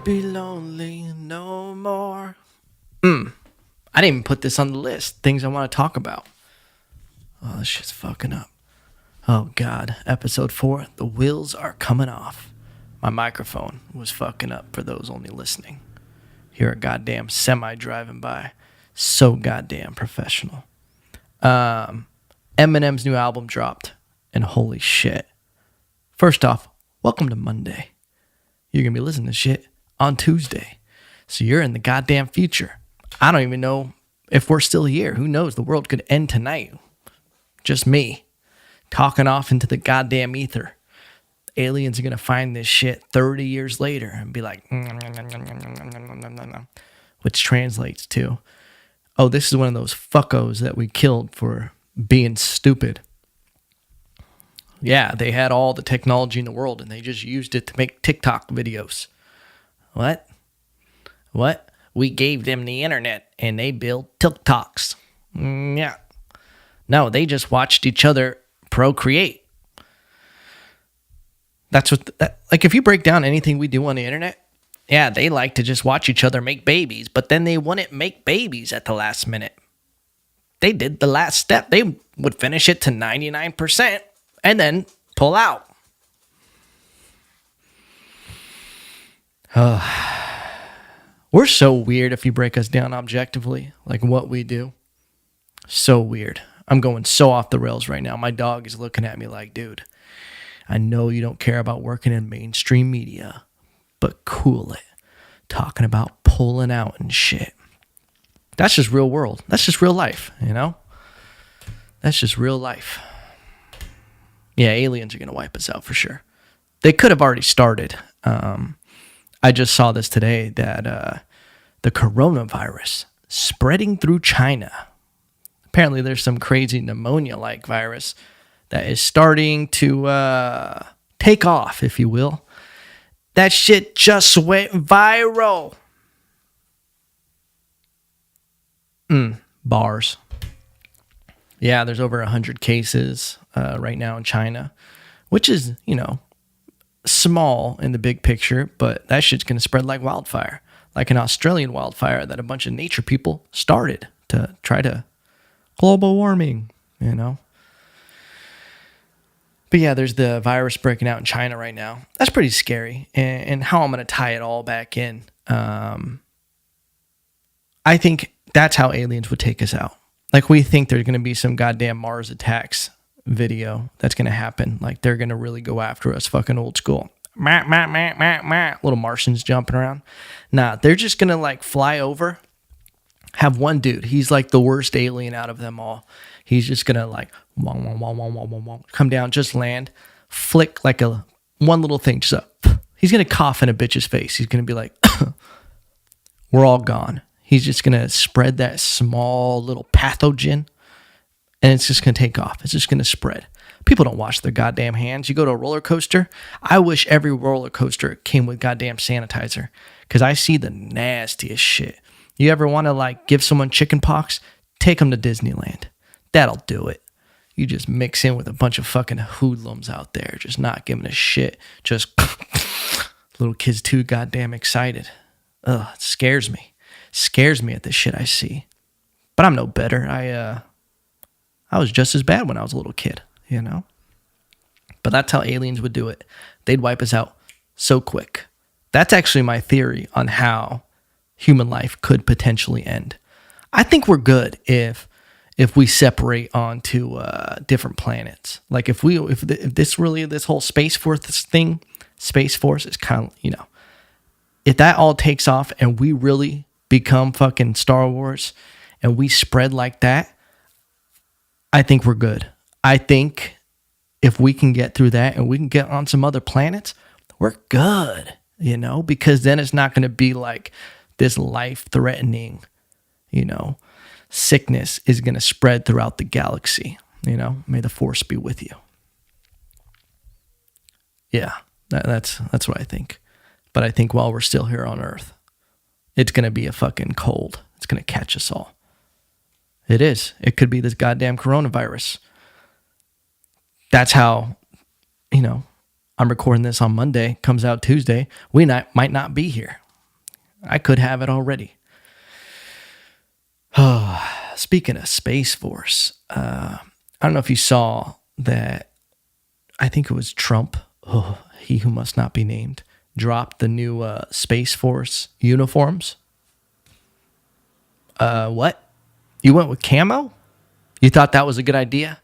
be lonely no more. I didn't even put this on the list. Things I want to talk about. Oh, this shit's fucking up. Oh, God. Episode 4. The wheels are coming off. My microphone was fucking up for those only listening. Hear a goddamn semi driving by. So goddamn professional. Eminem's new album dropped. And holy shit. First off, welcome to Monday. You're going to be listening to shit on Tuesday. So you're in the goddamn future. I don't even know if we're still here. Who knows? The world could end tonight. Just me talking off into the goddamn ether. Aliens are going to find this shit 30 years later and be like, which translates to, oh, this is one of those fuckos that we killed for being stupid. Yeah, they had all the technology in the world and they just used it to make TikTok videos. What? We gave them the internet and they built TikToks. Yeah. No, they just watched each other procreate. That's what, like if you break down anything we do on the internet, yeah, they like to just watch each other make babies, but then they wouldn't make babies at the last minute. They did the last step. They would finish it to 99% and then pull out. We're so weird if you break us down objectively, like what we do. So weird. I'm going so off the rails right now. My dog is looking at me like, dude, I know you don't care about working in mainstream media, but cool it. Talking about pulling out and shit. That's just real world. That's just real life, you know? That's just real life. Yeah, aliens are going to wipe us out for sure. They could have already started. I just saw this today that the coronavirus spreading through China. Apparently there's some crazy pneumonia-like virus that is starting to take off, if you will. That shit just went viral. Bars. Yeah, there's over 100 cases right now in China, which is, you know, small in the big picture, but that shit's going to spread like wildfire. Like an Australian wildfire that a bunch of nature people started to try to global warming, you know. But yeah, there's the virus breaking out in China right now. That's pretty scary. And how I'm going to tie it all back in. I think that's how aliens would take us out. Like we think there's going to be some goddamn Mars attacks video that's going to happen. Like they're going to really go after us fucking old school. Little Martians jumping around. Nah, they're just going to like fly over. Have one dude. He's like the worst alien out of them all. He's just going to like come down, just land, flick like one little thing. Just he's going to cough in a bitch's face. He's going to be like, we're all gone. He's just going to spread that small little pathogen and it's just going to take off. It's just going to spread. People don't wash their goddamn hands. You go to a roller coaster. I wish every roller coaster came with goddamn sanitizer because I see the nastiest shit. You ever want to like give someone chicken pox? Take them to Disneyland. That'll do it. You just mix in with a bunch of fucking hoodlums out there, just not giving a shit. Just little kids too goddamn excited. Ugh, it scares me. Scares me at the shit I see. But I'm no better. I was just as bad when I was a little kid, you know? But that's how aliens would do it. They'd wipe us out so quick. That's actually my theory on how human life could potentially end. I think we're good if we separate onto different planets. Like if this whole Space Force thing, Space Force is kind of, you know, if that all takes off and we really become fucking Star Wars and we spread like that, I think we're good. I think if we can get through that and we can get on some other planets, we're good, you know, because then it's not going to be like this life-threatening, you know, sickness is going to spread throughout the galaxy, you know. May the force be with you. Yeah, that's what I think. But I think while we're still here on Earth, it's going to be a fucking cold. It's going to catch us all. It is. It could be this goddamn coronavirus. That's how, you know, I'm recording this on Monday, comes out Tuesday. We might not be here. I could have it already. Speaking of Space Force, I don't know if you saw that. I think it was Trump, he who must not be named, dropped the new Space Force uniforms. What? You went with camo? You thought that was a good idea?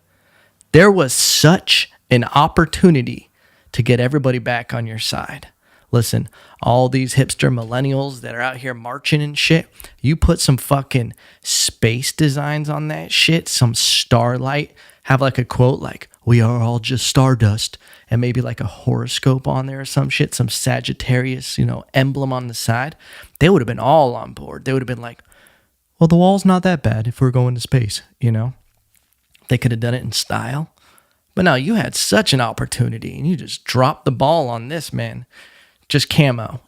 There was such an opportunity to get everybody back on your side. Listen, all these hipster millennials that are out here marching and shit, you put some fucking space designs on that shit, some starlight, have like a quote like, "We are all just stardust," and maybe like a horoscope on there or some shit, some Sagittarius, emblem on the side. They would have been all on board. They would have been like, well, the wall's not that bad if we're going to space, They could have done it in style. But no, you had such an opportunity and you just dropped the ball on this, man. Just camo.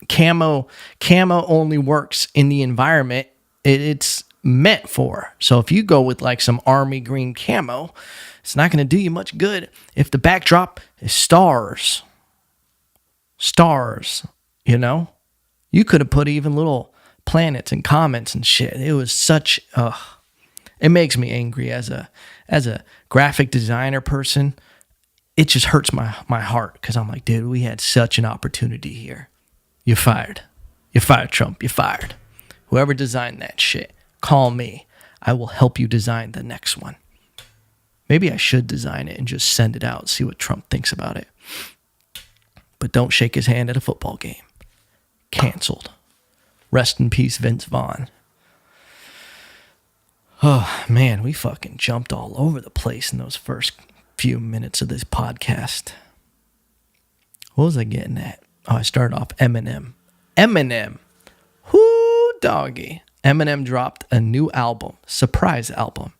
Camo only works in the environment it's meant for. So if you go with like some army green camo, it's not going to do you much good if the backdrop is stars. Stars, You could have put even little planets and comets and shit. It was such it makes me angry as a graphic designer person. It just hurts my heart because I'm like, dude, we had such an opportunity here. You're fired. You're fired, Trump. You're fired. Whoever designed that shit, call me. I will help you design the next one. Maybe I should design it and just send it out and see what Trump thinks about it. But don't shake his hand at a football game. Canceled. Rest in peace, Vince Vaughn. Oh, man, we fucking jumped all over the place in those first few minutes of this podcast. What was I getting at? Oh, I started off Eminem. Whoo, doggy. Eminem dropped a new album, surprise album.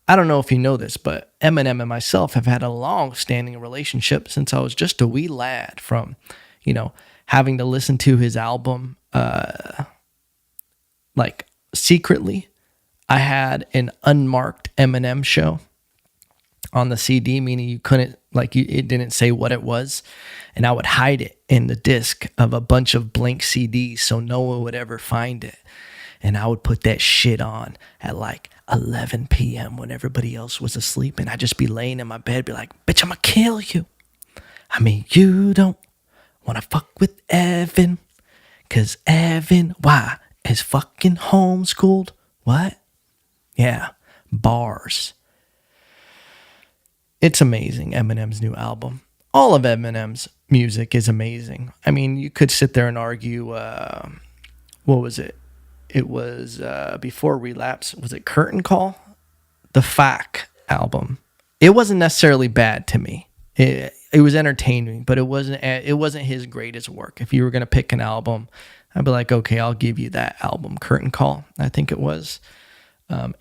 I don't know if you know this, but Eminem and myself have had a long-standing relationship since I was just a wee lad, from, having to listen to his album, like secretly. I had an unmarked Eminem show on the CD, meaning you couldn't, it didn't say what it was. And I would hide it in the disc of a bunch of blank CDs so no one would ever find it. And I would put that shit on at 11 p.m. when everybody else was asleep. And I'd just be laying in my bed, be like, bitch, I'm gonna kill you. I mean, you don't wanna fuck with Evan. Cause Evan, why? Is fucking homeschooled. What? Yeah, bars. It's amazing, Eminem's new album. All of Eminem's music is amazing. I mean, you could sit there and argue, what was it? It was before Relapse. Was it Curtain Call? The FAC album. It wasn't necessarily bad to me. It was entertaining, but it wasn't his greatest work. If you were going to pick an album, I'd be like, okay, I'll give you that album, Curtain Call, I think it was.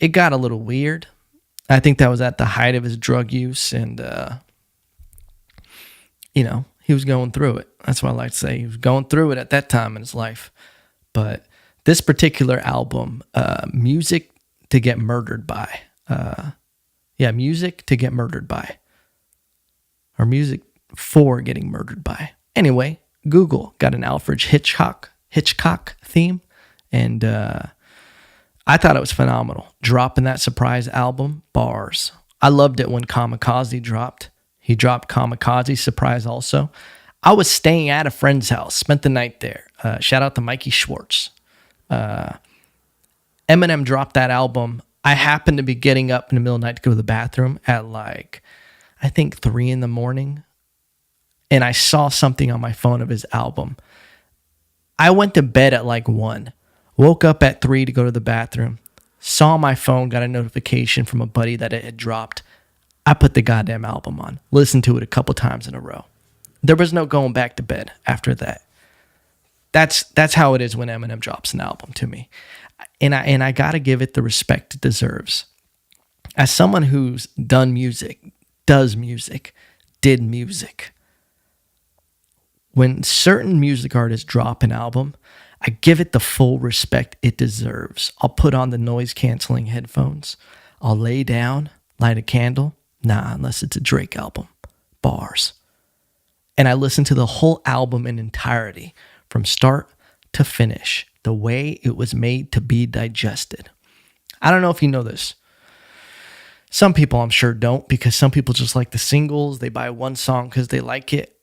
It got a little weird. I think that was at the height of his drug use, and he was going through it. That's what I like to say. He was going through it at that time in his life. But this particular album, Music to Get Murdered By. Music to Get Murdered By. Or Music for Getting Murdered By. Anyway, Google got an Alfred Hitchcock theme, and I thought it was phenomenal. Dropping that surprise album, bars. I loved it when Kamikaze dropped. He dropped Kamikaze surprise also. I was staying at a friend's house, spent the night there. Shout out to Mikey Schwartz. Eminem dropped that album. I happened to be getting up in the middle of the night to go to the bathroom at I think 3 a.m. And I saw something on my phone of his album. I went to bed at 1. Woke up at 3 to go to the bathroom. Saw my phone, got a notification from a buddy that it had dropped. I put the goddamn album on. Listened to it a couple times in a row. There was no going back to bed after that. That's how it is when Eminem drops an album to me. And I gotta give it the respect it deserves. As someone who's done music, does music, did music, when certain music artists drop an album, I give it the full respect it deserves. I'll put on the noise-canceling headphones. I'll lay down, light a candle. Nah, unless it's a Drake album. Bars. And I listen to the whole album in entirety, from start to finish, the way it was made to be digested. I don't know if you know this. Some people I'm sure don't, because some people just like the singles. They buy one song because they like it.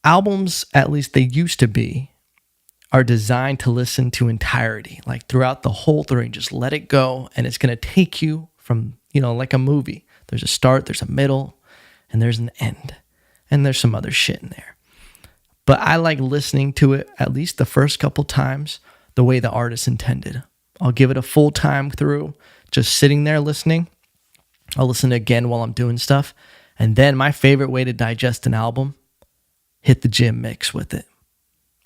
Albums, at least they used to be, are designed to listen to entirety, like throughout the whole thing. Just let it go, and it's going to take you from, like a movie. There's a start, there's a middle, and there's an end. And there's some other shit in there. But I like listening to it at least the first couple times the way the artist intended. I'll give it a full time through, just sitting there listening. I'll listen again while I'm doing stuff. And then my favorite way to digest an album, hit the gym mix with it.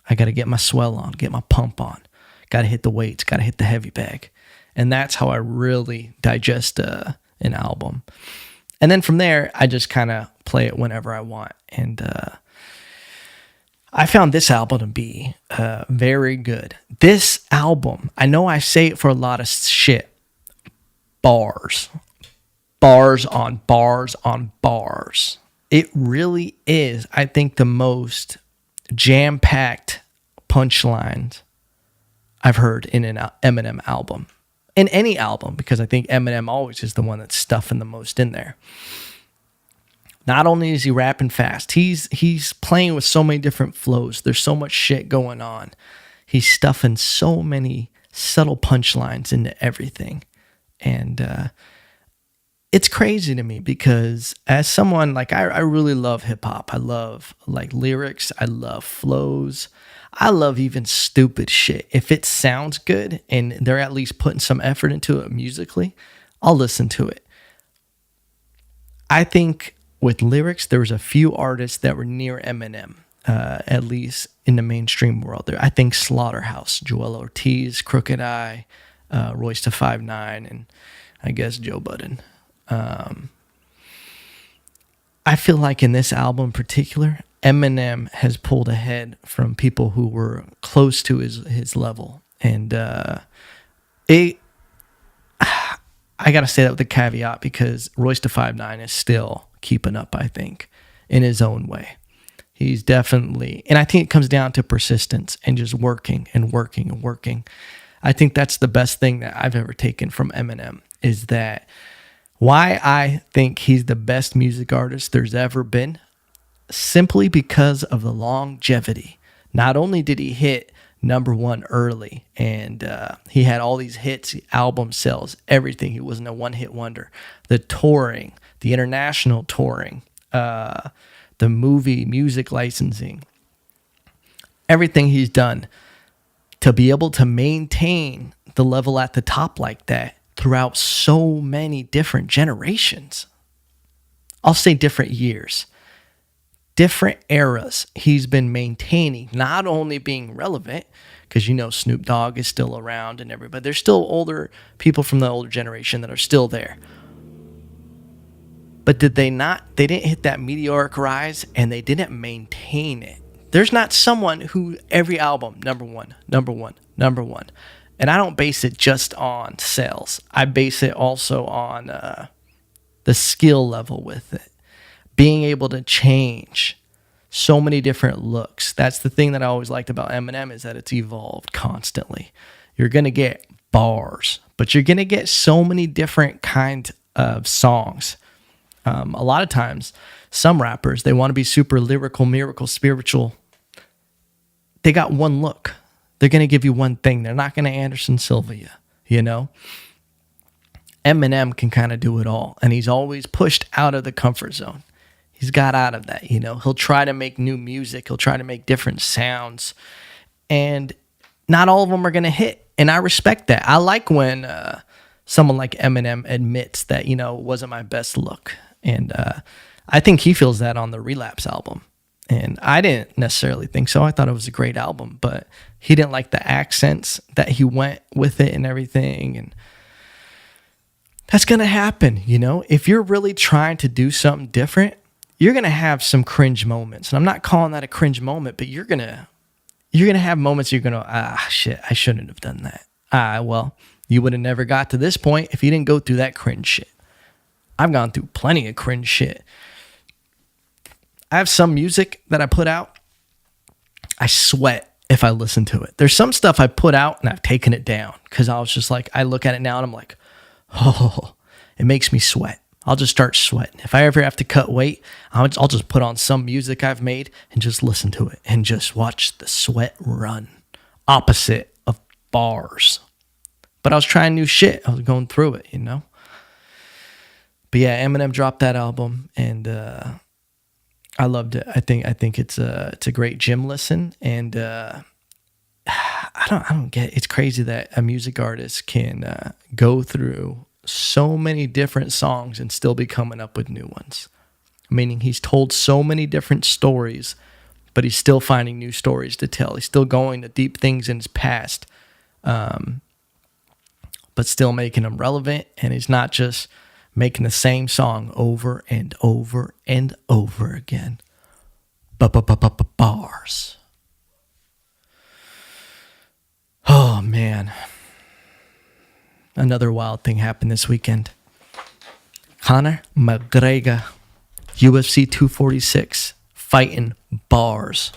I got to get my swell on, get my pump on. Got to hit the weights, got to hit the heavy bag. And that's how I really digest an album. And then from there, I just kind of play it whenever I want. And I found this album to be very good. This album, I know I say it for a lot of shit. Bars on bars on bars. It really is, I think, the most jam-packed punchlines I've heard in an Eminem album. In any album, because I think Eminem always is the one that's stuffing the most in there. Not only is he rapping fast, he's playing with so many different flows. There's so much shit going on. He's stuffing so many subtle punchlines into everything. And it's crazy to me, because as someone, like, I really love hip-hop. I love, like, lyrics. I love flows. I love even stupid shit. If it sounds good and they're at least putting some effort into it musically, I'll listen to it. I think with lyrics, there was a few artists that were near Eminem, at least in the mainstream world. I think Slaughterhouse, Joel Ortiz, Crooked Eye, Royce da 5'9", and I guess Joe Budden. I feel like in this album in particular, Eminem has pulled ahead from people who were close to his level. And I got to say that with a caveat, because Royce da 5'9" is still keeping up, I think, in his own way. He's definitely, and I think it comes down to persistence and just working and working and working. I think that's the best thing that I've ever taken from Eminem, is that why I think he's the best music artist there's ever been, simply because of the longevity. Not only did he hit number one early, and he had all these hits, album sales, everything. He wasn't a one-hit wonder. The touring, the international touring, the movie music licensing, everything he's done to be able to maintain the level at the top like that throughout so many different generations. I'll say different years, different eras. He's been maintaining, not only being relevant, because Snoop Dogg is still around and everybody, there's still older people from the older generation that are still there. But did they not? They didn't hit that meteoric rise, and they didn't maintain it. There's not someone who every album, number one. And I don't base it just on sales. I base it also on the skill level with it. Being able to change so many different looks. That's the thing that I always liked about Eminem, is that it's evolved constantly. You're going to get bars, but you're going to get so many different kinds of songs. A lot of times, some rappers, they want to be super lyrical, miracle, spiritual. They got one look. They're going to give you one thing. They're not going to Anderson Silva you, Eminem can kind of do it all, and he's always pushed out of the comfort zone. He's got out of that, He'll try to make new music. He'll try to make different sounds, and not all of them are going to hit, and I respect that. I like when someone like Eminem admits that, it wasn't my best look, and I think he feels that on the Relapse album. And I didn't necessarily think so. I thought it was a great album, but he didn't like the accents that he went with it and everything. And that's going to happen, If you're really trying to do something different, you're going to have some cringe moments. And I'm not calling that a cringe moment, but you're going to have moments you're going to, shit, I shouldn't have done that. Well, you would have never got to this point if you didn't go through that cringe shit. I've gone through plenty of cringe shit. I have some music that I put out. I sweat if I listen to it. There's some stuff I put out and I've taken it down because I was just like, I look at it now and I'm like, oh, it makes me sweat. I'll just start sweating. If I ever have to cut weight, I'll just put on some music I've made and just listen to it and just watch the sweat run. Opposite of bars. But I was trying new shit. I was going through it, you know? But yeah, Eminem dropped that album and I loved it. I think it's a great gym listen, and I don't get. It's crazy that a music artist can go through so many different songs and still be coming up with new ones. Meaning he's told so many different stories, but he's still finding new stories to tell. He's still going to deep things in his past, but still making them relevant. And he's not just making the same song over and over and over again. Bars. Oh, man. Another wild thing happened this weekend. Conor McGregor, UFC 246, fighting bars.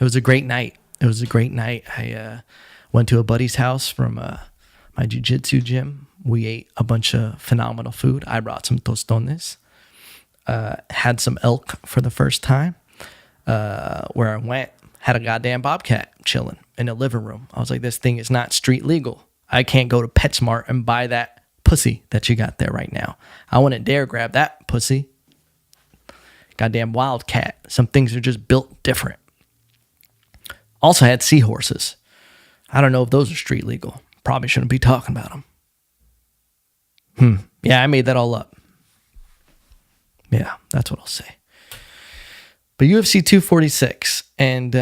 It was a great night. I went to a buddy's house from my jiu-jitsu gym. We ate a bunch of phenomenal food. I brought some tostones. Had some elk for the first time. Where I went, had a goddamn bobcat chilling in the living room. I was like, this thing is not street legal. I can't go to PetSmart and buy that pussy that you got there right now. I wouldn't dare grab that pussy. Goddamn wildcat. Some things are just built different. Also had seahorses. I don't know if those are street legal. Probably shouldn't be talking about them. Yeah, I made that all up. Yeah, that's what I'll say. But UFC 246, and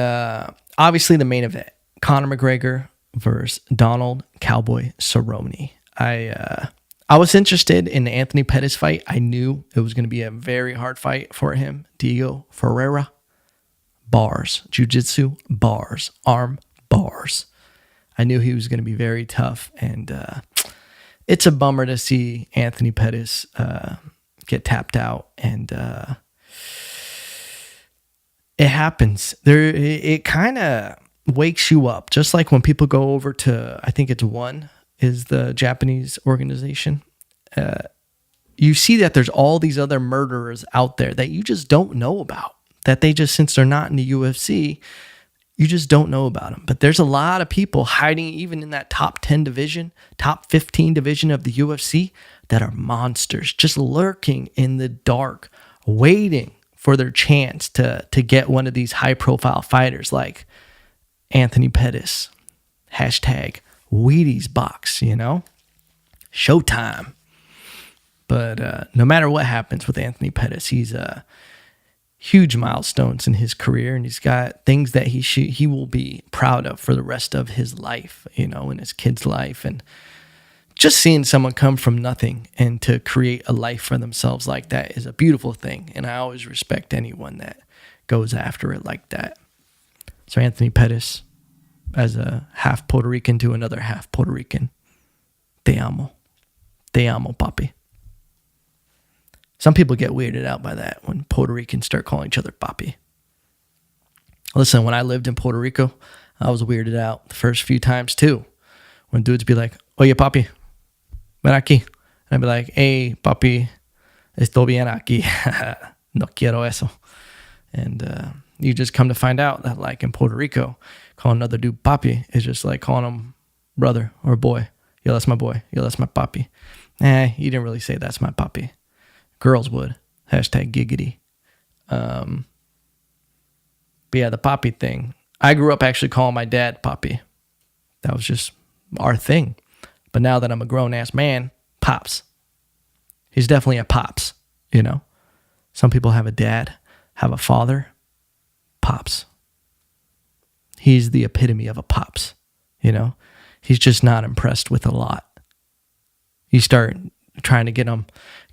obviously the main event, Conor McGregor versus Donald Cowboy Cerrone. I was interested in the Anthony Pettis fight. I knew it was going to be a very hard fight for him. Diego Ferreira, bars, jiu-jitsu, bars, arm, bars. I knew he was going to be very tough, and it's a bummer to see Anthony Pettis get tapped out, and it happens. It kind of wakes you up, just like when people go over to, I think it's One, is the Japanese organization. You see that there's all these other murderers out there that you just don't know about. That they just, since they're not in the UFC, you just don't know about them. But there's a lot of people hiding even in that top 10 division, top 15 division of the UFC that are monsters, just lurking in the dark, waiting for their chance to get one of these high-profile fighters like Anthony Pettis. Hashtag Wheaties box, you know? Showtime. But no matter what happens with Anthony Pettis, he's huge milestones in his career, and he's got things that he will be proud of for the rest of his life, you know, and his kid's life. And just seeing someone come from nothing and to create a life for themselves like that is a beautiful thing. And I always respect anyone that goes after it like that. So Anthony Pettis, as a half Puerto Rican to another half Puerto Rican, te amo. Te amo, papi. Some people get weirded out by that when Puerto Ricans start calling each other papi. Listen, when I lived in Puerto Rico, I was weirded out the first few times too. When dudes be like, oye, papi, ven aquí. And I'd be like, hey, papi, estoy bien aquí. No quiero eso. And you just come to find out that, like, in Puerto Rico, calling another dude papi is just like calling him brother or boy. Yo, that's my boy. Yo, that's my papi. You didn't really say that's my papi. Girls would. Hashtag giggity. But yeah, the papi thing. I grew up actually calling my dad papi. That was just our thing. But now that I'm a grown-ass man, pops. He's definitely a pops, you know? Some people have a dad, have a father. Pops. He's the epitome of a pops, you know? He's just not impressed with a lot. You start trying to get him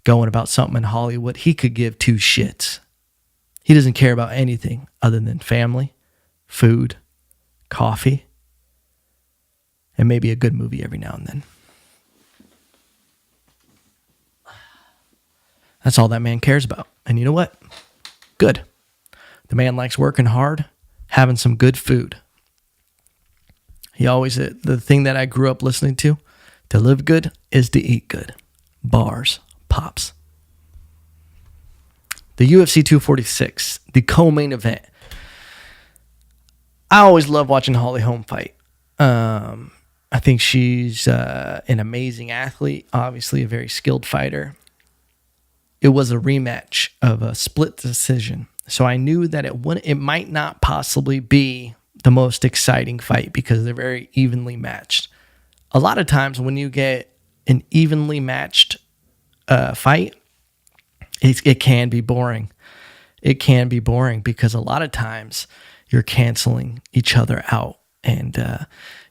going about something in Hollywood, he could give two shits. He doesn't care about anything other than family, food, coffee, and maybe a good movie every now and then. That's all that man cares about. And you know what? Good. The man likes working hard, having some good food. He always, the thing that I grew up listening to live good is to eat good. Bars, pops. The UFC 246, the co-main event. I always love watching Holly Holm fight. I think she's an amazing athlete, obviously a very skilled fighter. It was a rematch of a split decision. So I knew that it might not possibly be the most exciting fight because they're very evenly matched. A lot of times when you get an evenly matched fight, it can be boring. It can be boring because a lot of times you're canceling each other out and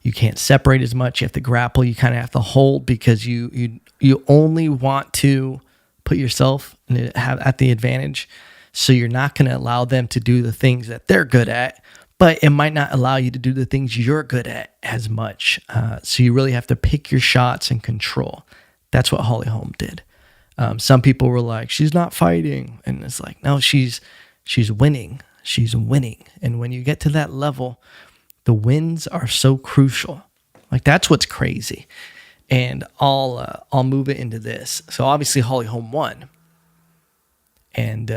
you can't separate as much. You have to grapple. You kind of have to hold because you only want to put yourself at the advantage. So you're not going to allow them to do the things that they're good at, but it might not allow you to do the things you're good at as much. So you really have to pick your shots and control. That's what Holly Holm did. Some people were like, she's not fighting. And it's like, no, she's winning. She's winning. And when you get to that level, the wins are so crucial. Like, that's what's crazy. And I'll move it into this. So obviously Holly Holm won. And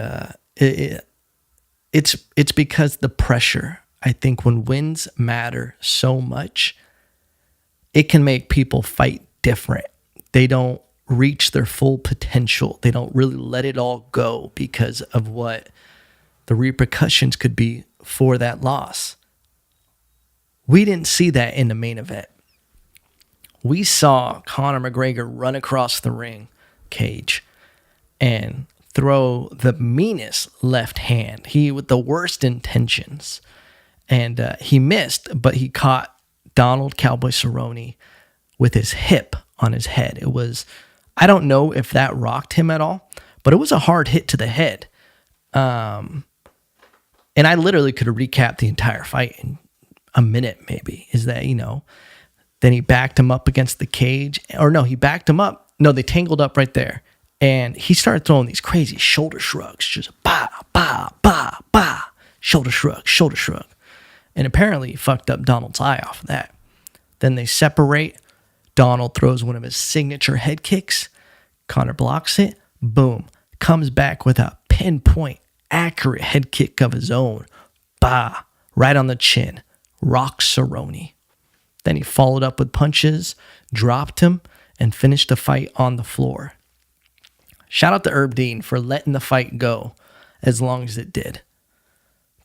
it's because the pressure. I think when wins matter so much, it can make people fight different. They don't reach their full potential. They don't really let it all go because of what the repercussions could be for that loss. We didn't see that in the main event. We saw Conor McGregor run across the ring cage and throw the meanest left hand. He with the worst intentions. And he missed, but he caught Donald Cowboy Cerrone with his hip on his head. It was, I don't know if that rocked him at all, but it was a hard hit to the head. And I literally could have recapped the entire fight in a minute maybe. Is that, then he backed him up against the cage. Or no, he backed him up. No, they tangled up right there. And he started throwing these crazy shoulder shrugs. Just bah, bah, bah, bah. Shoulder shrug, shoulder shrug. And apparently he fucked up Donald's eye off of that. Then they separate. Donald throws one of his signature head kicks. Conor blocks it. Boom. Comes back with a pinpoint, accurate head kick of his own. Bah. Right on the chin. Rocks Cerrone. Then he followed up with punches, dropped him, and finished the fight on the floor. Shout out to Herb Dean for letting the fight go as long as it did.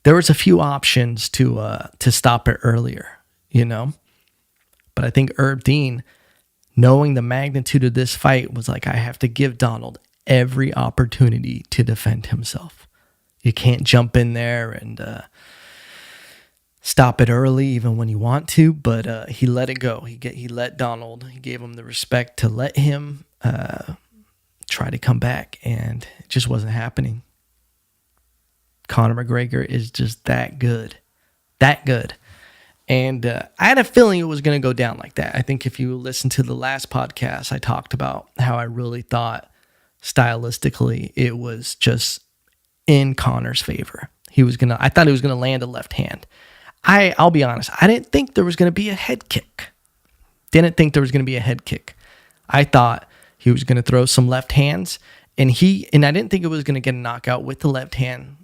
There was a few options to stop it earlier, But I think Herb Dean, knowing the magnitude of this fight, was like, I have to give Donald every opportunity to defend himself. You can't jump in there and stop it early, even when you want to. But he let it go. He let Donald. He gave him the respect to let him try to come back, and it just wasn't happening. Conor McGregor is just that good. And I had a feeling it was going to go down like that. I think if you listen to the last podcast, I talked about how I really thought stylistically it was just in Conor's favor. I thought he was going to land a left hand. I'll be honest, I didn't think there was going to be a head kick. I thought he was going to throw some left hands, and I didn't think it was going to get a knockout with the left hand.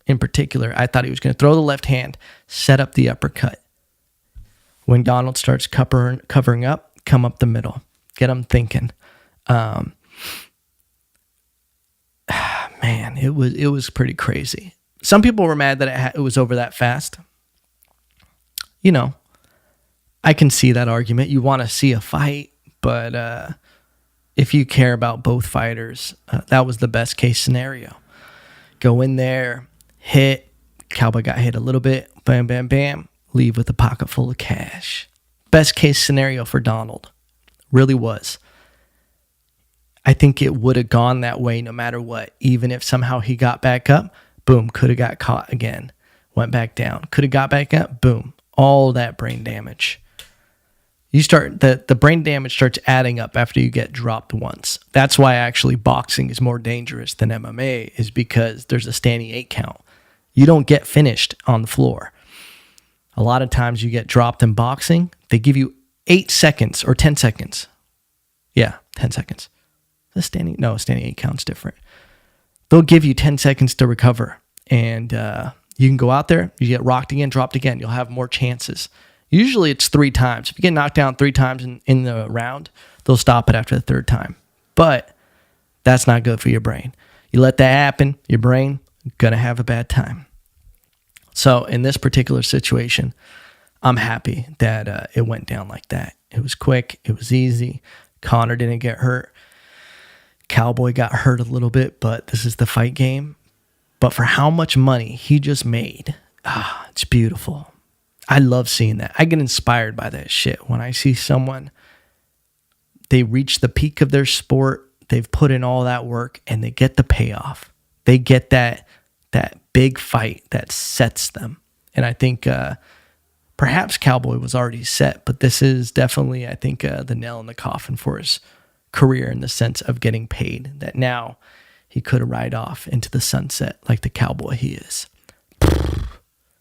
In particular, I thought he was going to throw the left hand, set up the uppercut. When Donald starts covering up, come up the middle, get him thinking. Man, it was pretty crazy. Some people were mad that it was over that fast. I can see that argument. You want to see a fight, but if you care about both fighters, that was the best case scenario. Go in there, hit. Cowboy got hit a little bit. Bam, bam, bam. Leave with a pocket full of cash. Best case scenario for Donald. Really was. I think it would have gone that way no matter what. Even if somehow he got back up, boom, could have got caught again. Went back down. Could have got back up, boom. All that brain damage. The brain damage starts adding up after you get dropped once. That's why actually boxing is more dangerous than MMA, is because there's a standing 8 count. You don't get finished on the floor. A lot of times you get dropped in boxing. They give you 8 seconds or 10 seconds. Yeah, 10 seconds. The standing 8 counts different. They'll give you 10 seconds to recover. And you can go out there, you get rocked again, dropped again. You'll have more chances. Usually it's 3 times. If you get knocked down 3 times in the round, they'll stop it after the 3rd time. But that's not good for your brain. You let that happen, your brain gonna have a bad time. So in this particular situation, I'm happy that it went down like that. It was quick. It was easy. Conor didn't get hurt. Cowboy got hurt a little bit, but this is the fight game. But for how much money he just made, it's beautiful. I love seeing that. I get inspired by that shit. When I see someone, they reach the peak of their sport, they've put in all that work, and they get the payoff. They get that big fight that sets them. And I think perhaps Cowboy was already set, but this is definitely, I think, the nail in the coffin for his career in the sense of getting paid, that now he could ride off into the sunset like the cowboy he is.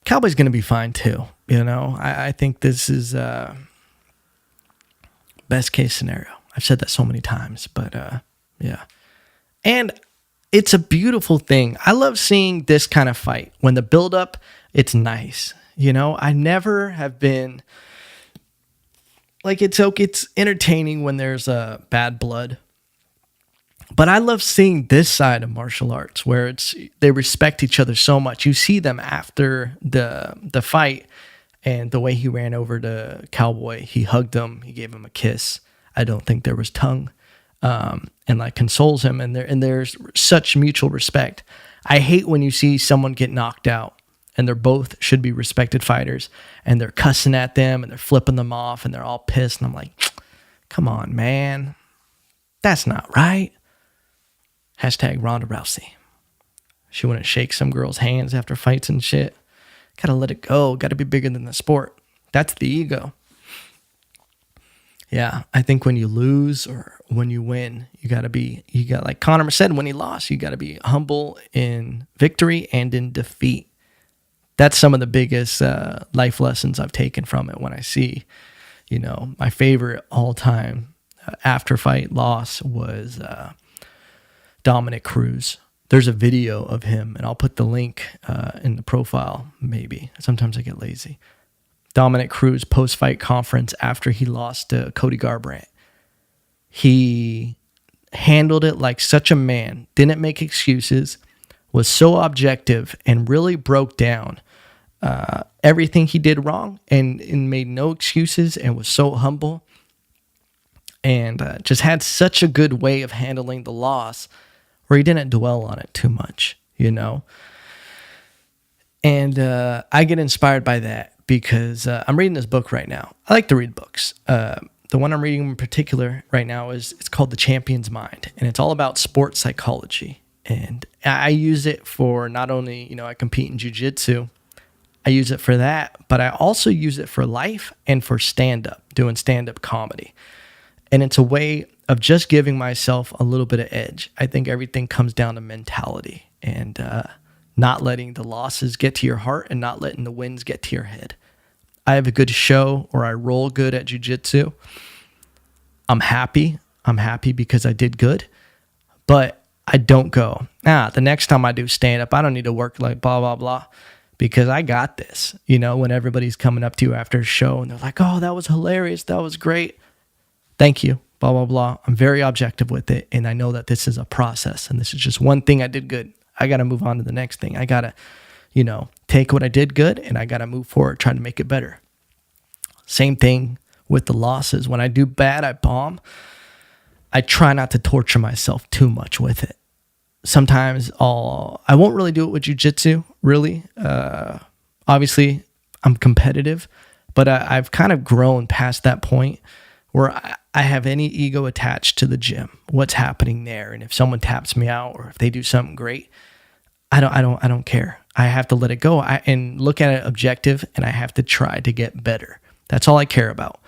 Cowboy's going to be fine too. I think this is best case scenario. I've said that so many times, but yeah. And it's a beautiful thing. I love seeing this kind of fight. When the build up, it's nice. I never have been like, it's entertaining when there's bad blood. But I love seeing this side of martial arts where they respect each other so much. You see them after the fight, and the way he ran over to Cowboy, he hugged him, he gave him a kiss. I don't think there was tongue. And like consoles him, and there's such mutual respect. I hate when you see someone get knocked out and they're both should be respected fighters and they're cussing at them and they're flipping them off and they're all pissed, and I'm like, come on, man, that's not right. Hashtag Ronda Rousey. She wouldn't shake some girl's hands after fights and shit. Gotta let it go. Gotta be bigger than the sport. That's the ego. Yeah, I think when you lose or when you win, you got like Conor said, when he lost, you got to be humble in victory and in defeat. That's some of the biggest life lessons I've taken from it when I see, my favorite all-time after-fight loss was Dominic Cruz. There's a video of him, and I'll put the link in the profile maybe. Sometimes I get lazy. Dominic Cruz post-fight conference after he lost to Cody Garbrandt. He handled it like such a man, didn't make excuses, was so objective, and really broke down everything he did wrong and made no excuses and was so humble and just had such a good way of handling the loss where he didn't dwell on it too much, And I get inspired by that. Because I'm reading this book right now. I like to read books. The one I'm reading in particular right now it's called The Champion's Mind, and it's all about sports psychology. And I use it for not only, I compete in jiu-jitsu, I use it for that, but I also use it for life and for stand-up, doing stand-up comedy. And it's a way of just giving myself a little bit of edge. I think everything comes down to mentality and not letting the losses get to your heart and not letting the wins get to your head. I have a good show or I roll good at jiu-jitsu. I'm happy. I'm happy because I did good, but I don't go, the next time I do stand-up, I don't need to work like blah, blah, blah, because I got this. When everybody's coming up to you after a show and they're like, oh, that was hilarious. That was great. Thank you. Blah, blah, blah. I'm very objective with it. And I know that this is a process and this is just one thing I did good. I got to move on to the next thing. I got to, take what I did good and I got to move forward, try to make it better. Same thing with the losses. When I do bad, I bomb. I try not to torture myself too much with it. Sometimes I won't really do it with jiu-jitsu, really. Obviously, I'm competitive, but I've kind of grown past that point where I have any ego attached to the gym, what's happening there. And if someone taps me out or if they do something great, I don't care. I have to let it go and look at it objective, and I have to try to get better. That's all I care about.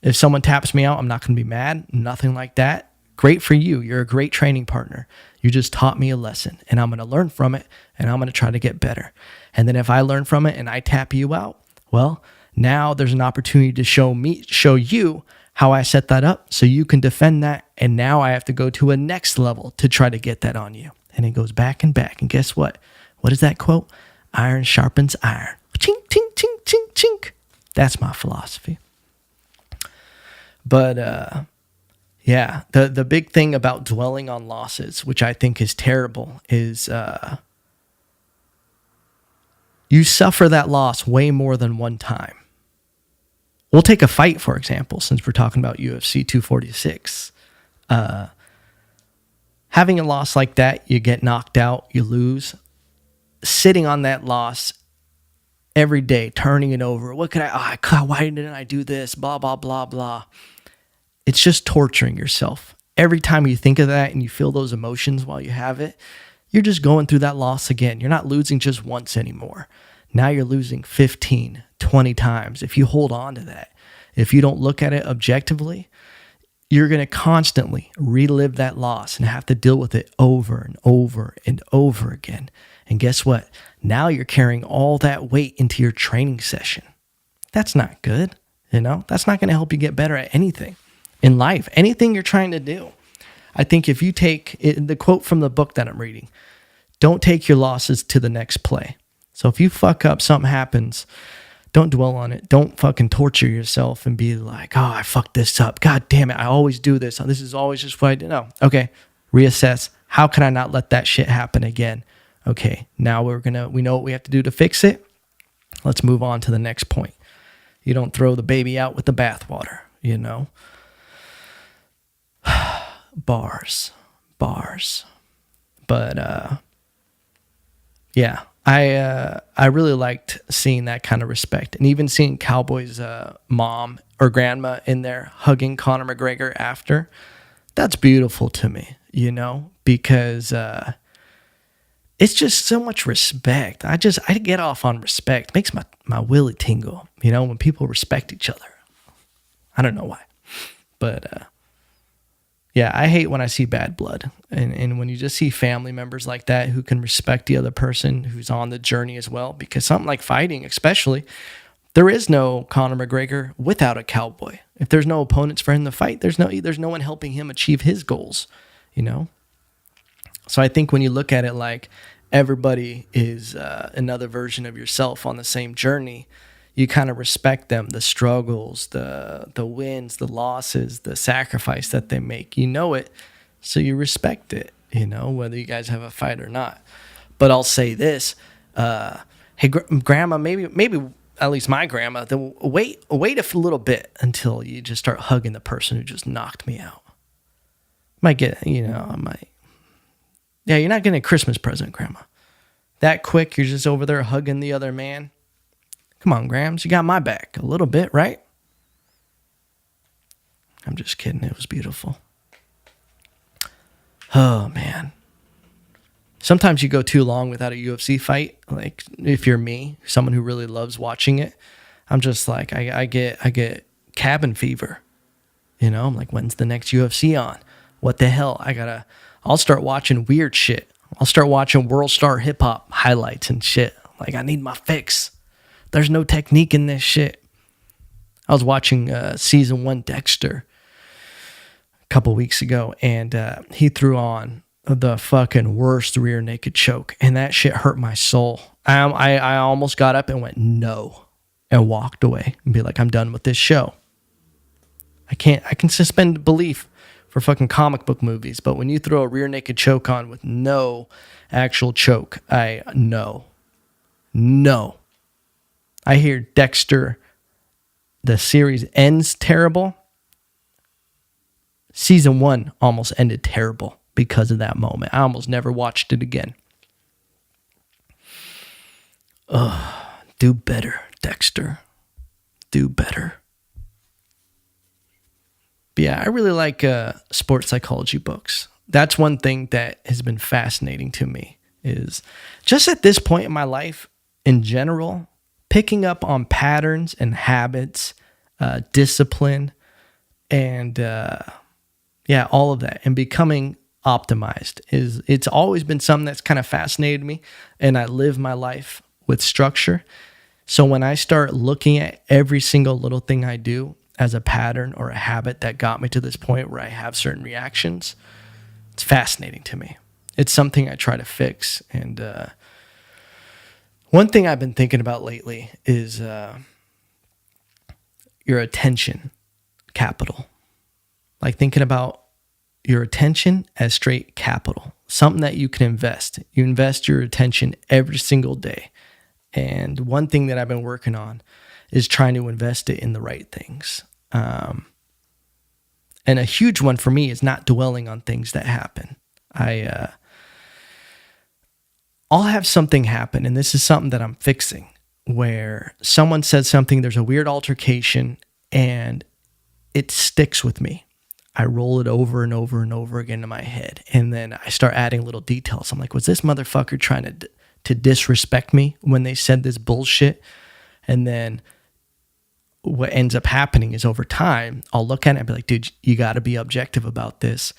If someone taps me out, I'm not going to be mad, nothing like that. Great for you. You're a great training partner. You just taught me a lesson, and I'm going to learn from it, and I'm going to try to get better. And then if I learn from it and I tap you out, well, now there's an opportunity to show you how I set that up so you can defend that. And now I have to go to a next level to try to get that on you. And it goes back and back. And guess what? What is that quote? Iron sharpens iron. Chink, chink, chink, chink, chink. That's my philosophy. But, yeah, the big thing about dwelling on losses, which I think is terrible, is you suffer that loss way more than one time. We'll take a fight, for example, since we're talking about UFC 246. Having a loss like that, you get knocked out, you lose. Sitting on that loss every day, turning it over. What could why didn't I do this? Blah, blah, blah, blah. It's just torturing yourself. Every time you think of that and you feel those emotions while you have it, you're just going through that loss again. You're not losing just once anymore. Now you're losing 15, 20 times. If you hold on to that, if you don't look at it objectively, you're going to constantly relive that loss and have to deal with it over and over and over again. And guess what? Now you're carrying all that weight into your training session. That's not good. That's not going to help you get better at anything in life, anything you're trying to do. I think if you take the quote from the book that I'm reading, don't take your losses to the next play. So if you fuck up, something happens, don't dwell on it. Don't fucking torture yourself and be like, oh, I fucked this up. God damn it. I always do this. This is always just what I do. No. Okay. Reassess. How can I not let that shit happen again? Okay. Now we know what we have to do to fix it. Let's move on to the next point. You don't throw the baby out with the bathwater, Bars. But, yeah, I really liked seeing that kind of respect, and even seeing Cowboy's mom or grandma in there hugging Conor McGregor after. That's beautiful to me, because it's just so much respect. I get off on respect. It makes my willy tingle, when people respect each other. I don't know why, but yeah, I hate when I see bad blood. And when you just see family members like that who can respect the other person who's on the journey as well. Because something like fighting, especially, there is no Conor McGregor without a Cowboy. If there's no opponents for him to fight, there's no one helping him achieve his goals, So I think when you look at it like everybody is another version of yourself on the same journey, you kind of respect them, the struggles, the wins, the losses, the sacrifice that they make. You know it, so you respect it, whether you guys have a fight or not. But I'll say this, hey, grandma, maybe at least my grandma, wait a little bit until you just start hugging the person who just knocked me out. Might get, I might. Yeah, you're not getting a Christmas present, grandma. That quick, you're just over there hugging the other man. Come on, Grams, you got my back a little bit, right? I'm just kidding. It was beautiful. Oh, man. Sometimes you go too long without a UFC fight. Like, if you're me, someone who really loves watching it, I'm just like, I get cabin fever. I'm like, when's the next UFC on? What the hell? I'll start watching weird shit. I'll start watching World Star Hip Hop highlights and shit. Like, I need my fix. There's no technique in this shit. I was watching season 1 Dexter a couple weeks ago, and he threw on the fucking worst rear naked choke, and that shit hurt my soul. I almost got up and went no, and walked away and be like, I'm done with this show. I can suspend belief for fucking comic book movies, but when you throw a rear naked choke on with no actual choke, no. I hear Dexter, the series ends terrible. Season 1 almost ended terrible because of that moment. I almost never watched it again. Do better, Dexter. Do better. But yeah, I really like sports psychology books. That's one thing that has been fascinating to me, is just at this point in my life in general, picking up on patterns and habits, discipline, and all of that, and becoming optimized. It's always been something that's kind of fascinated me, and I live my life with structure. So when I start looking at every single little thing I do as a pattern or a habit that got me to this point where I have certain reactions, it's fascinating to me. It's something I try to fix. And one thing I've been thinking about lately is your attention capital. Like thinking about your attention as straight capital, something that you can invest. You invest your attention every single day. And one thing that I've been working on is trying to invest it in the right things. And a huge one for me is not dwelling on things that happen. I'll have something happen, and this is something that I'm fixing, where someone says something, there's a weird altercation, and it sticks with me. I roll it over and over and over again in my head, and then I start adding little details. I'm like, was this motherfucker trying to disrespect me when they said this bullshit? And then what ends up happening is over time, I'll look at it and be like, dude, you got to be objective about this.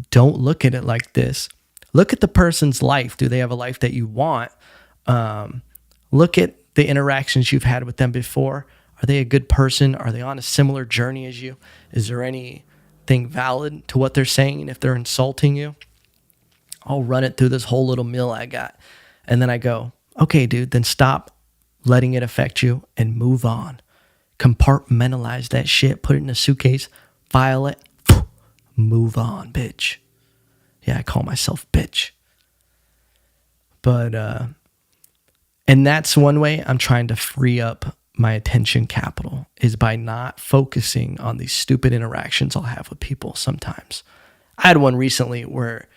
Don't look at it like this. Look at the person's life. Do they have a life that you want? Look at the interactions you've had with them before. Are they a good person? Are they on a similar journey as you? Is there anything valid to what they're saying? And if they're insulting you, I'll run it through this whole little mill I got. And then I go, okay, dude, then stop letting it affect you and move on. Compartmentalize that shit, put it in a suitcase, file it, move on, bitch. Yeah, I call myself bitch. But, and that's one way I'm trying to free up my attention capital, is by not focusing on these stupid interactions I'll have with people sometimes. I had one recently where,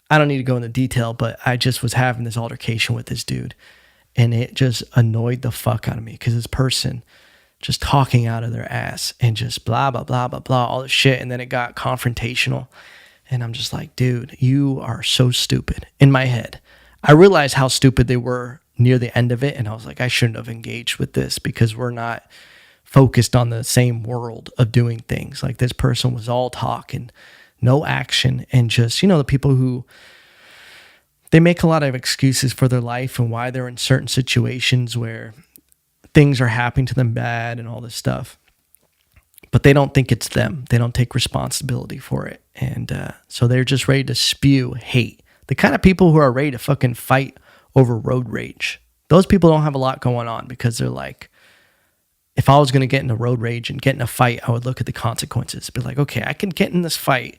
I don't need to go into detail, but I just was having this altercation with this dude, and it just annoyed the fuck out of me, because this person just talking out of their ass and just blah, blah, blah, blah, blah, all this shit. And then it got confrontational. And I'm just like, dude, you are so stupid. In my head, I realized how stupid they were near the end of it. And I was like, I shouldn't have engaged with this, because we're not focused on the same world of doing things. Like, this person was all talk and no action. And just, the people who, they make a lot of excuses for their life and why they're in certain situations where things are happening to them bad and all this stuff. But they don't think it's them. They don't take responsibility for it. And so they're just ready to spew hate. The kind of people who are ready to fucking fight over road rage. Those people don't have a lot going on, because they're like, if I was going to get in a road rage and get in a fight, I would look at the consequences. Be like, okay, I can get in this fight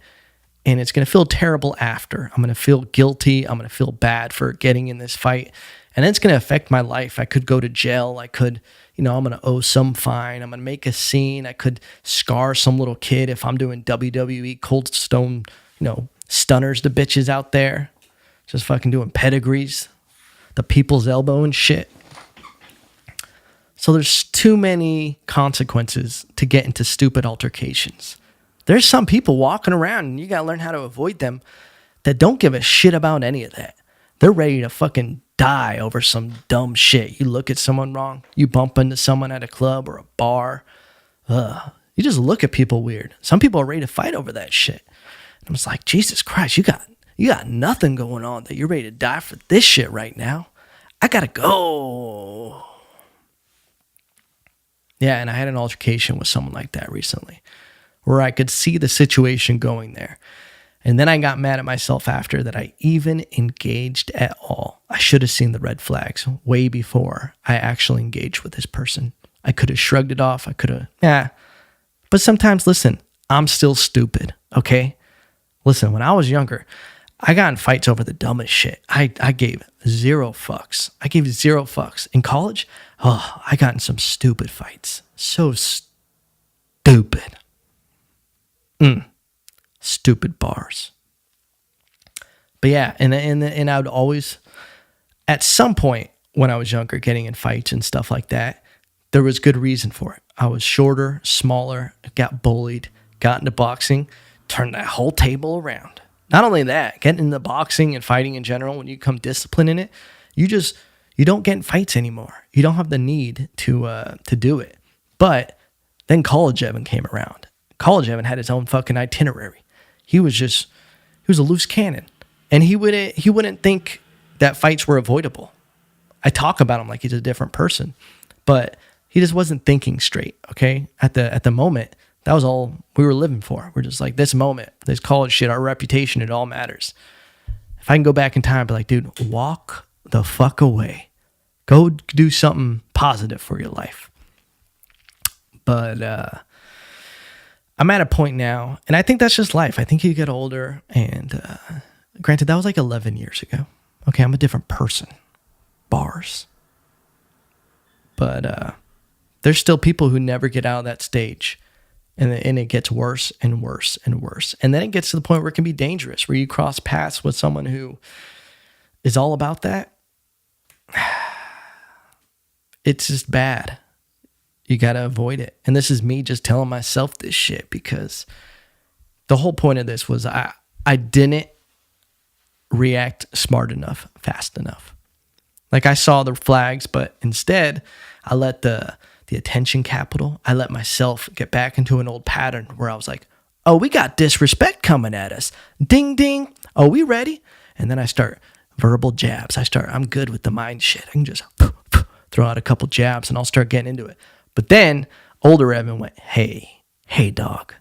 and it's going to feel terrible after. I'm going to feel guilty. I'm going to feel bad for getting in this fight. And it's going to affect my life. I could go to jail. I could, I'm going to owe some fine. I'm going to make a scene. I could scar some little kid if I'm doing WWE Cold Stone, stunners to bitches out there. Just fucking doing pedigrees, the people's elbow and shit. So there's too many consequences to get into stupid altercations. There's some people walking around, and you got to learn how to avoid them, that don't give a shit about any of that. They're ready to fucking die over some dumb shit. You look at someone wrong. You bump into someone at a club or a bar. You just look at people weird. Some people are ready to fight over that shit. And I'm just like, Jesus Christ, you got nothing going on that you're ready to die for this shit right now. I gotta go. Yeah, and I had an altercation with someone like that recently, where I could see the situation going there. And then I got mad at myself after that I even engaged at all. I should have seen the red flags way before I actually engaged with this person. I could have shrugged it off. I could have, But sometimes, listen, I'm still stupid, okay? Listen, when I was younger, I got in fights over the dumbest shit. I gave zero fucks. In college, I got in some stupid fights. So stupid. Stupid bars. But yeah, and I would always, at some point when I was younger, getting in fights and stuff like that, there was good reason for it. I was shorter, smaller, got bullied, got into boxing, turned that whole table around. Not only that, getting into boxing and fighting in general, when you come disciplined in it, you don't get in fights anymore. You don't have the need to do it. But then College Evan came around. College Evan had his own fucking itinerary. He was just He was a loose cannon. And he wouldn't think that fights were avoidable. I talk about him like he's a different person, but he just wasn't thinking straight, okay? At the moment, that was all we were living for. We're just like, this moment, this college shit, our reputation, it all matters. If I can go back in time, I'd be like, dude, walk the fuck away. Go do something positive for your life. But I'm at a point now, and I think that's just life. I think you get older, and granted, that was like 11 years ago. Okay, I'm a different person. Bars. But there's still people who never get out of that stage. And it gets worse and worse and worse. And then it gets to the point where it can be dangerous, where you cross paths with someone who is all about that. It's just bad. You got to avoid it. And this is me just telling myself this shit, because the whole point of this was I didn't react smart enough, fast enough. Like, I saw the flags, but instead I let the attention capital, I let myself get back into an old pattern where I was like, oh, we got disrespect coming at us. Ding, ding. Oh, we ready? And then I start verbal jabs. I'm good with the mind shit. I can just throw out a couple jabs and I'll start getting into it. But then older Evan went, hey, dog,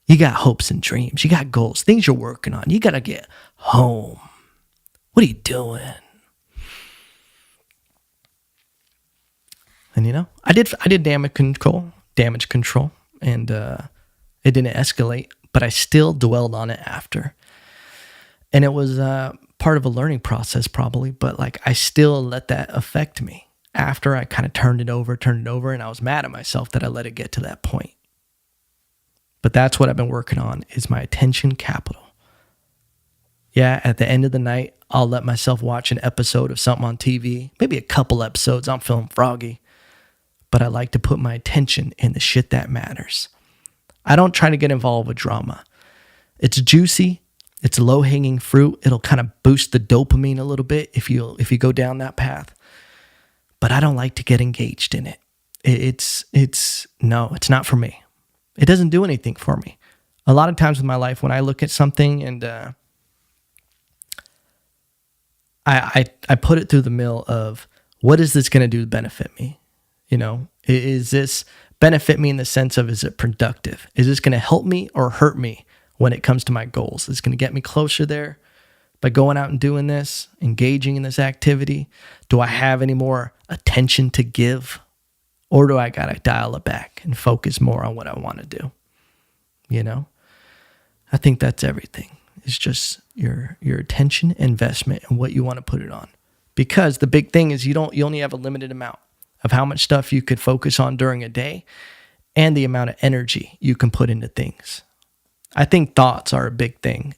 you got hopes and dreams. You got goals, things you're working on. You got to get home. What are you doing? And I did damage control, and it didn't escalate, but I still dwelled on it after. And it was part of a learning process probably, but like, I still let that affect me after I kind of turned it over, and I was mad at myself that I let it get to that point. But that's what I've been working on, is my attention capital. Yeah, at the end of the night, I'll let myself watch an episode of something on TV, maybe a couple episodes. I'm feeling froggy. But I like to put my attention in the shit that matters. I don't try to get involved with drama. It's juicy. It's low-hanging fruit. It'll kind of boost the dopamine a little bit if you go down that path. But I don't like to get engaged in it. It's not for me. It doesn't do anything for me. A lot of times in my life, when I look at something and I put it through the mill of, what is this going to do to benefit me? Is this benefit me in the sense of, is it productive? Is this going to help me or hurt me when it comes to my goals? Is it going to get me closer there by going out and doing this, engaging in this activity? Do I have any more attention to give? Or do I got to dial it back and focus more on what I want to do? I think that's everything. It's just your attention investment and what you want to put it on. Because the big thing is you only have a limited amount of how much stuff you could focus on during a day and the amount of energy you can put into things. I think thoughts are a big thing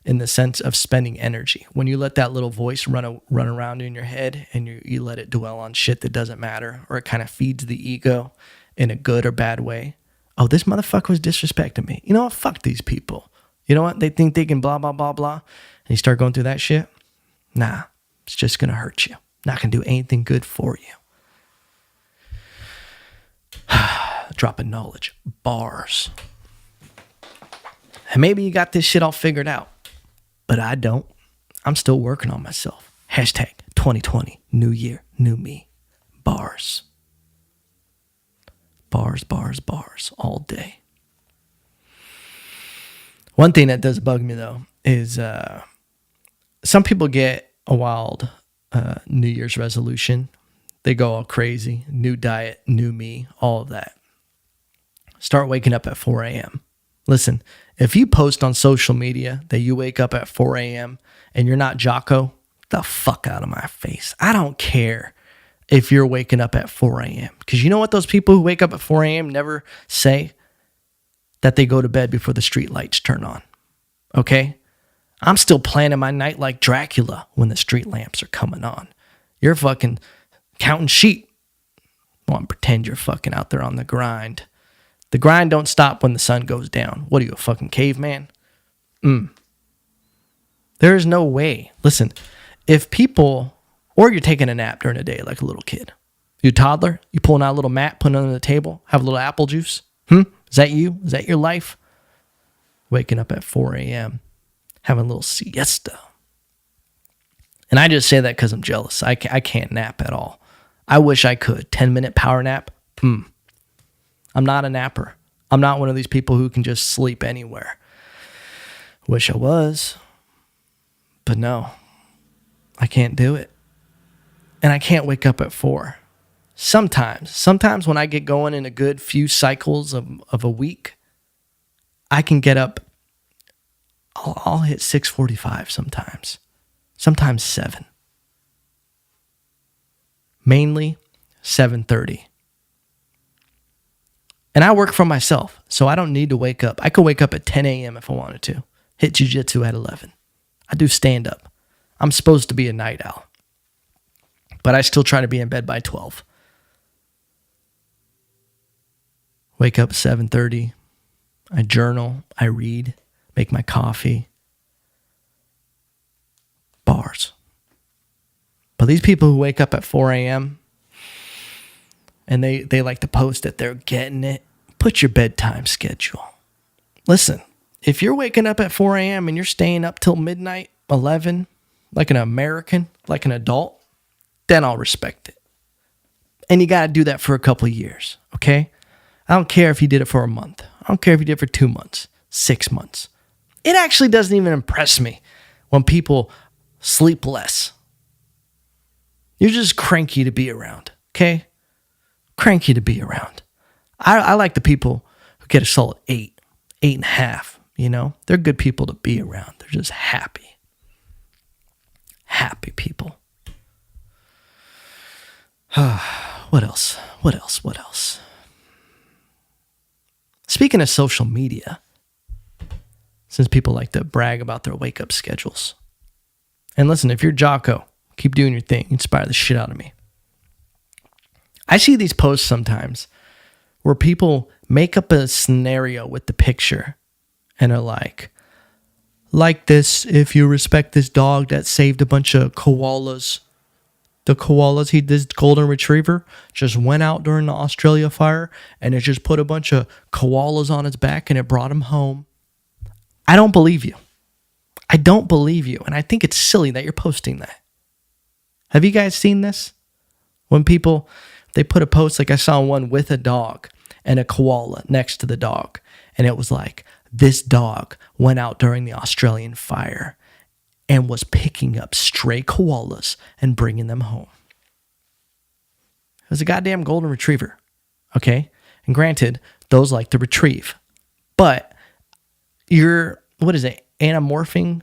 in the sense of spending energy. When you let that little voice run around in your head and you let it dwell on shit that doesn't matter, or it kind of feeds the ego in a good or bad way. Oh, this motherfucker was disrespecting me. You know what? Fuck these people. You know what? They think they can blah, blah, blah, blah. And you start going through that shit. Nah, it's just going to hurt you. Not going to do anything good for you. Dropping knowledge. Bars. And maybe you got this shit all figured out, but I don't. I'm still working on myself. Hashtag 2020. New year, new me. Bars. Bars, bars, bars. All day. One thing that does bug me, though, is some people get a wild New Year's resolution. They go all crazy. New diet, new me, all of that. Start waking up at 4 a.m. Listen, if you post on social media that you wake up at 4 a.m. and you're not Jocko, the fuck out of my face. I don't care if you're waking up at 4 a.m. Because you know what those people who wake up at 4 a.m. never say? That they go to bed before the street lights turn on. Okay? I'm still planning my night like Dracula when the street lamps are coming on. You're fucking counting sheep. Want to pretend you're fucking out there on the grind. The grind don't stop when the sun goes down. What are you, a fucking caveman? There is no way. Listen, if people, or you're taking a nap during the day like a little kid. You a toddler, you pulling out a little mat, putting it on the table, have a little apple juice. Is that you? Is that your life? Waking up at 4 a.m. having a little siesta. And I just say that because I'm jealous. I can't nap at all. I wish I could. 10-minute power nap. I'm not a napper. I'm not one of these people who can just sleep anywhere. Wish I was. But no. I can't do it. And I can't wake up at 4. Sometimes when I get going in a good few cycles of a week, I can get up. I'll hit 6:45 sometimes. Sometimes 7. Mainly 7:30. And I work for myself, so I don't need to wake up. I could wake up at 10 a.m. if I wanted to. Hit jiu-jitsu at 11. I do stand-up. I'm supposed to be a night owl. But I still try to be in bed by 12. Wake up 7:30. I journal. I read. Make my coffee. Bars. But these people who wake up at 4 a.m. and they like to post that they're getting it, put your bedtime schedule. Listen, if you're waking up at 4 a.m. and you're staying up till midnight, 11, like an American, like an adult, then I'll respect it. And you got to do that for a couple of years, okay? I don't care if you did it for a month. I don't care if you did it for 2 months, 6 months. It actually doesn't even impress me when people sleep less. You're just cranky to be around, okay? Cranky to be around. I like the people who get a solid 8, 8.5, you know? They're good people to be around. They're just happy. Happy people. What else? Speaking of social media, since people like to brag about their wake-up schedules. And listen, if you're Jocko, keep doing your thing. Inspire the shit out of me. I see these posts sometimes where people make up a scenario with the picture and are like this, if you respect this dog that saved a bunch of koalas. The koalas, this golden retriever just went out during the Australia fire and it just put a bunch of koalas on its back and it brought him home. I don't believe you. I don't believe you. And I think it's silly that you're posting that. Have you guys seen this? When people, they put a post, like I saw one with a dog and a koala next to the dog. And it was like, this dog went out during the Australian fire and was picking up stray koalas and bringing them home. It was a goddamn golden retriever, okay? And granted, those like to retrieve. But you're, anamorphing,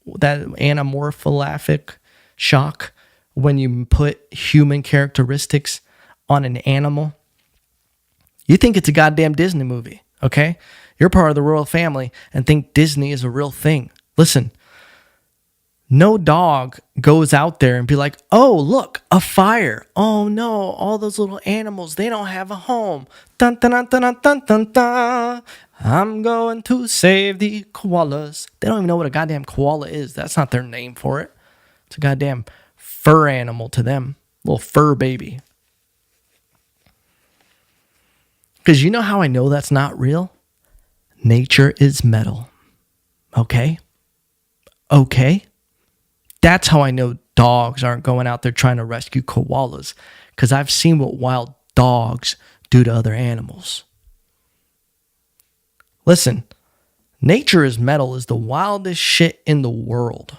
that anamorphic shock when you put human characteristics on an animal. You think it's a goddamn Disney movie, okay? You're part of the royal family and think Disney is a real thing. Listen, no dog goes out there and be like, oh, look, a fire. Oh, no, all those little animals, they don't have a home. Dun, dun, dun, dun, dun, dun, dun. I'm going to save the koalas. They don't even know what a goddamn koala is. That's not their name for it. It's a goddamn fur animal to them. Little fur baby. Because you know how I know that's not real? Nature is metal. Okay? That's how I know dogs aren't going out there trying to rescue koalas. Because I've seen what wild dogs do to other animals. Listen, nature is metal is the wildest shit in the world.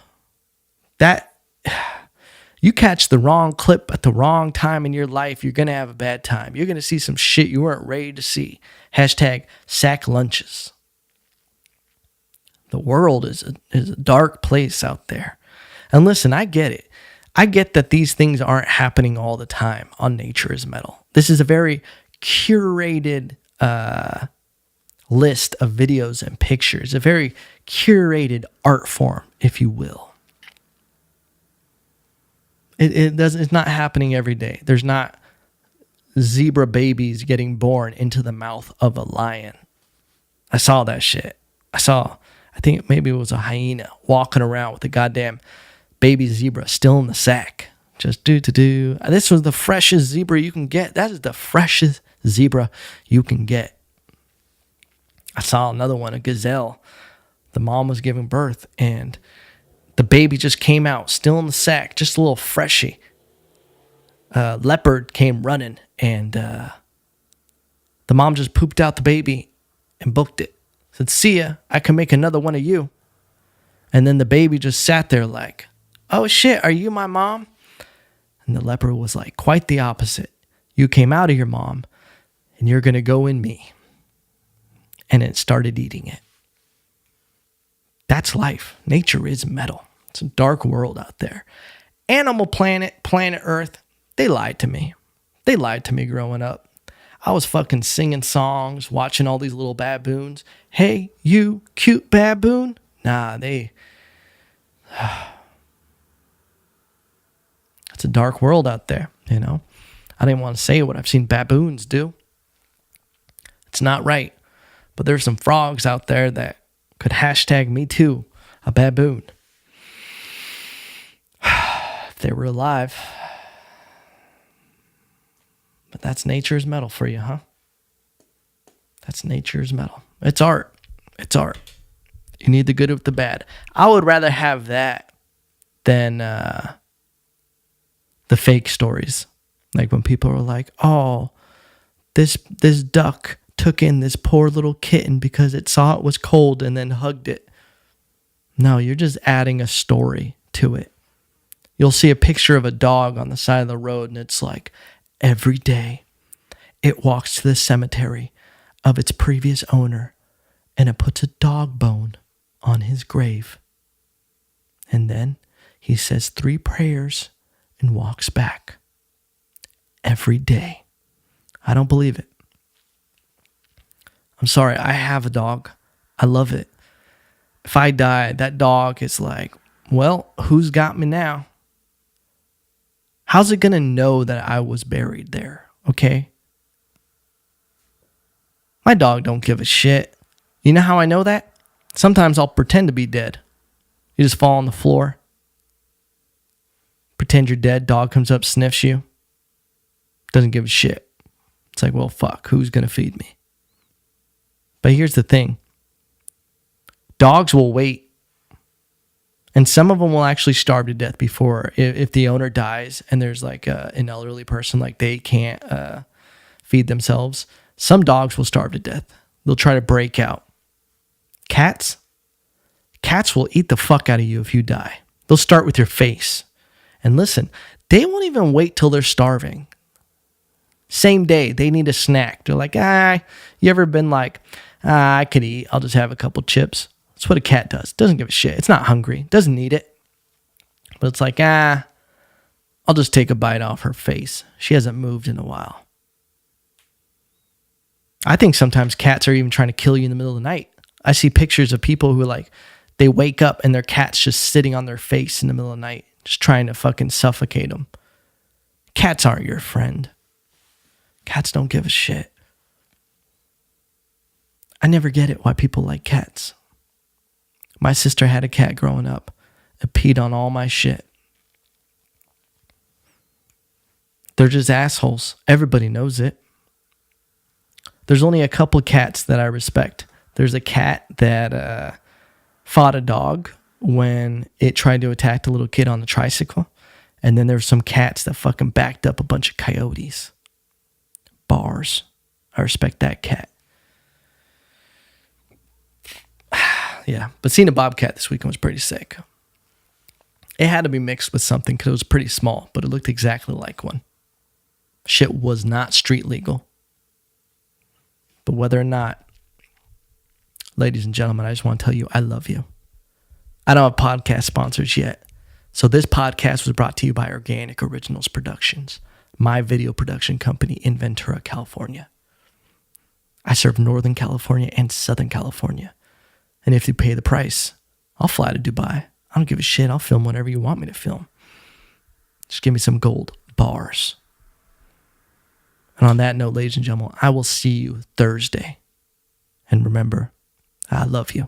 That, you catch the wrong clip at the wrong time in your life, you're going to have a bad time. You're going to see some shit you weren't ready to see. Hashtag sack lunches. The world is a dark place out there. And listen, I get it. I get that these things aren't happening all the time on Nature is Metal. This is a very curated list of videos and pictures, a very curated art form, if you will. It's not happening every day. There's not zebra babies getting born into the mouth of a lion. I saw that shit. I think maybe it was a hyena walking around with a goddamn baby zebra still in the sack. Just do. This was the freshest zebra you can get. That is the freshest zebra you can get. I saw another one, a gazelle. the mom was giving birth, and the baby just came out, still in the sack, just a little freshy. Leopard came running, and the mom just pooped out the baby and booked it. Said, "See ya, I can make another one of you." And then the baby just sat there like, "Oh shit, are you my mom?" And the leopard was like, "Quite the opposite. You came out of your mom, and you're going to go in me." And it started eating it. That's life. Nature is metal. It's a dark world out there. Animal Planet, Planet Earth, they lied to me. They lied to me growing up. I was fucking singing songs, watching all these little baboons. Hey, you cute baboon. Nah, it's a dark world out there, you know. I didn't want to say what I've seen baboons do. It's not right. But there's some frogs out there that could hashtag me too, a baboon. If they were alive. But that's nature's metal for you, huh? That's nature's metal. It's art. It's art. You need the good with the bad. I would rather have that than the fake stories. Like when people are like, "Oh, this duck took in this poor little kitten because it saw it was cold and then hugged it." No, you're just adding a story to it. You'll see a picture of a dog on the side of the road, and it's like, every day it walks to the cemetery of its previous owner, and it puts a dog bone on his grave. And then he says 3 prayers and walks back. Every day. I don't believe it. I'm sorry, I have a dog. I love it. If I die, that dog is like, well, who's got me now? How's it going to know that I was buried there? Okay? My dog don't give a shit. You know how I know that? Sometimes I'll pretend to be dead. You just fall on the floor. Pretend you're dead. Dog comes up, sniffs you. Doesn't give a shit. It's like, well, fuck. Who's going to feed me? But here's the thing. Dogs will wait. And some of them will actually starve to death before, if the owner dies and there's like an elderly person, like they can't feed themselves. Some dogs will starve to death. They'll try to break out. Cats will eat the fuck out of you if you die. They'll start with your face. And listen, they won't even wait till they're starving. Same day, they need a snack. They're like, you ever been like, I could eat. I'll just have a couple chips. That's what a cat does. Doesn't give a shit. It's not hungry. Doesn't need it. But it's like, I'll just take a bite off her face. She hasn't moved in a while. I think sometimes cats are even trying to kill you in the middle of the night. I see pictures of people who like, they wake up and their cat's just sitting on their face in the middle of the night, just trying to fucking suffocate them. Cats aren't your friend. Cats don't give a shit. I never get it why people like cats. My sister had a cat growing up. It peed on all my shit. They're just assholes. Everybody knows it. There's only a couple cats that I respect. There's a cat that fought a dog when it tried to attack the little kid on the tricycle. And then there's some cats that fucking backed up a bunch of coyotes. Bars. I respect that cat. Yeah, but seeing a bobcat this weekend was pretty sick. It had to be mixed with something because it was pretty small, but it looked exactly like one. Shit was not street legal. But whether or not, ladies and gentlemen, I just want to tell you I love you. I don't have podcast sponsors yet. So this podcast was brought to you by Organic Originals Productions, my video production company in Ventura, California. I serve Northern California and Southern California. And if you pay the price, I'll fly to Dubai. I don't give a shit. I'll film whatever you want me to film. Just give me some gold bars. And on that note, ladies and gentlemen, I will see you Thursday. And remember, I love you.